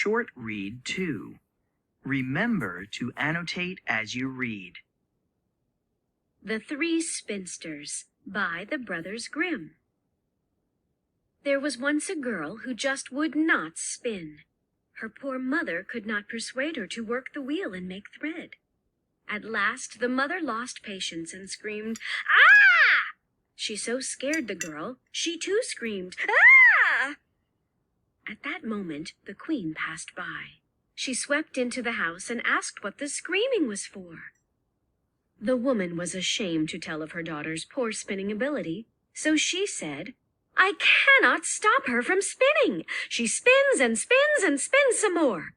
short read too. Remember to annotate as you read. The Three Spinsters by the Brothers Grimm. There was once a girl who just would not spin. Her poor mother could not persuade her to work the wheel and make thread. At last the mother lost patience and screamed, "Ah!" She so scared the girl, she too screamed, "Ah!" At that moment the queen passed by. She swept into the house and asked what the screaming was for. The woman was ashamed to tell of her daughter's poor spinning ability, so she said, "I cannot stop her from spinning. She spins and spins and spins some more.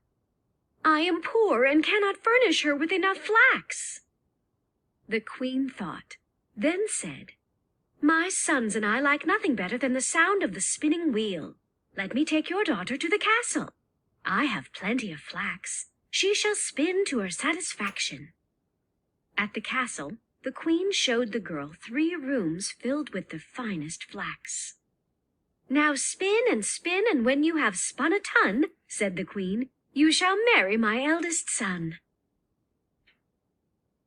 I am poor and cannot furnish her with enough flax." The queen thought, then said, "My sons and I like nothing better than the sound of the spinning wheel. Let me take your daughter to the castle. I have plenty of flax. She shall spin to her satisfaction." At the castle, the queen showed the girl 3 rooms filled with the finest flax. "Now spin, and when you have spun a ton," said the queen, "you shall marry my eldest son."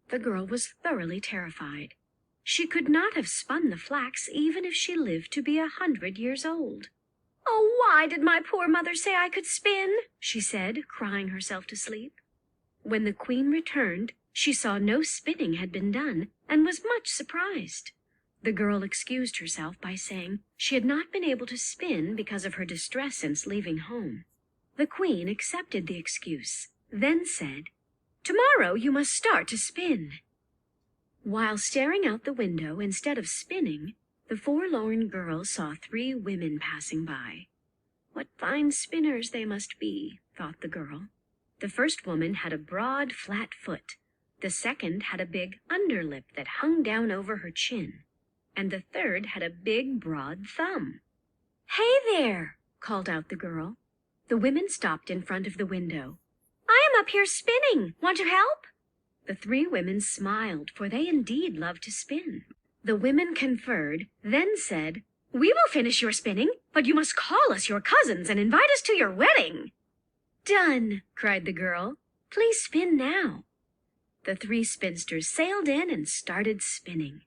The girl was thoroughly terrified. She could not have spun the flax even if she lived to be 100 years old. "Oh, why did my poor mother say I could spin?" she said, crying herself to sleep. When the queen returned, she saw no spinning had been done and was much surprised. The girl excused herself by saying she had not been able to spin because of her distress since leaving home. The queen accepted the excuse, then said, "Tomorrow you must start to spin." While staring out the window instead of spinning, the forlorn girl saw 3 women passing by. What fine spinners they must be, thought the girl. The first woman had a broad, flat foot. The second had a big underlip that hung down over her chin. And the third had a big, broad thumb. "Hey there!" called out the girl. The women stopped in front of the window. "I am up here spinning. Want to help?" The 3 women smiled, for they indeed loved to spin. The women conferred, then said, "We will finish your spinning, but you must call us your cousins and invite us to your wedding." "Done!" cried the girl. "Please spin now." The 3 spinsters sailed in and started spinning.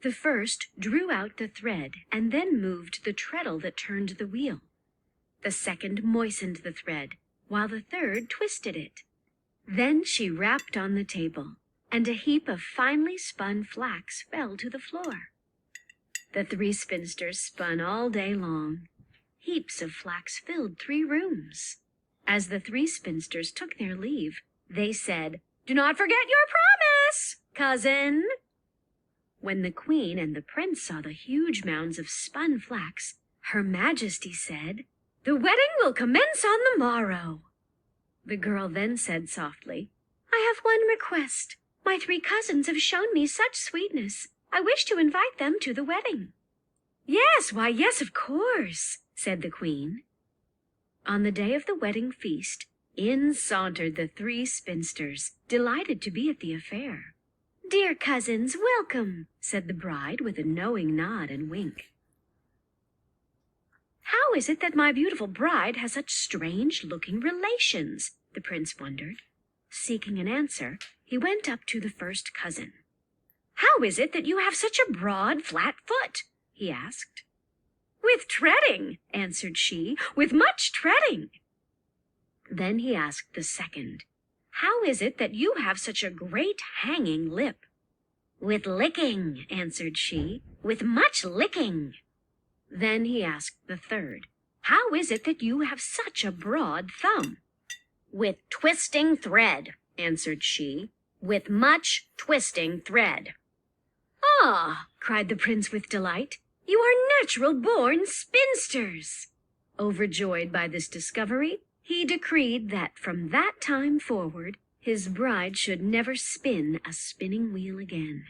The first drew out the thread and then moved the treadle that turned the wheel. The second moistened the thread, while the third twisted it. Then she rapped on the table, and a heap of finely spun flax fell to the floor. The 3 spinsters spun all day long. Heaps of flax filled 3 rooms. As the 3 spinsters took their leave, they said, "Do not forget your promise, cousin." When the queen and the prince saw the huge mounds of spun flax, Her Majesty said, "The wedding will commence on the morrow." The girl then said softly, "I have one request. My 3 cousins have shown me such sweetness. I wish to invite them to the wedding." "Yes, why, yes, of course," said the queen. On the day of the wedding feast, in sauntered the 3 spinsters, delighted to be at the affair. "Dear cousins, welcome," said the bride with a knowing nod and wink. "How is it that my beautiful bride has such strange-looking relations?" the prince wondered. Seeking an answer, he went up to the first cousin. "How is it that you have such a broad, flat foot?" he asked. "With treading," answered she, "with much treading." Then he asked the second, "How is it that you have such a great hanging lip?" "With licking," answered she, "with much licking." Then he asked the third, "How is it that you have such a broad thumb?" "With twisting thread," answered she, "with much twisting thread." "Ah," cried the prince with delight, "you are natural-born spinsters." Overjoyed by this discovery, he decreed that from that time forward his bride should never spin a spinning wheel again.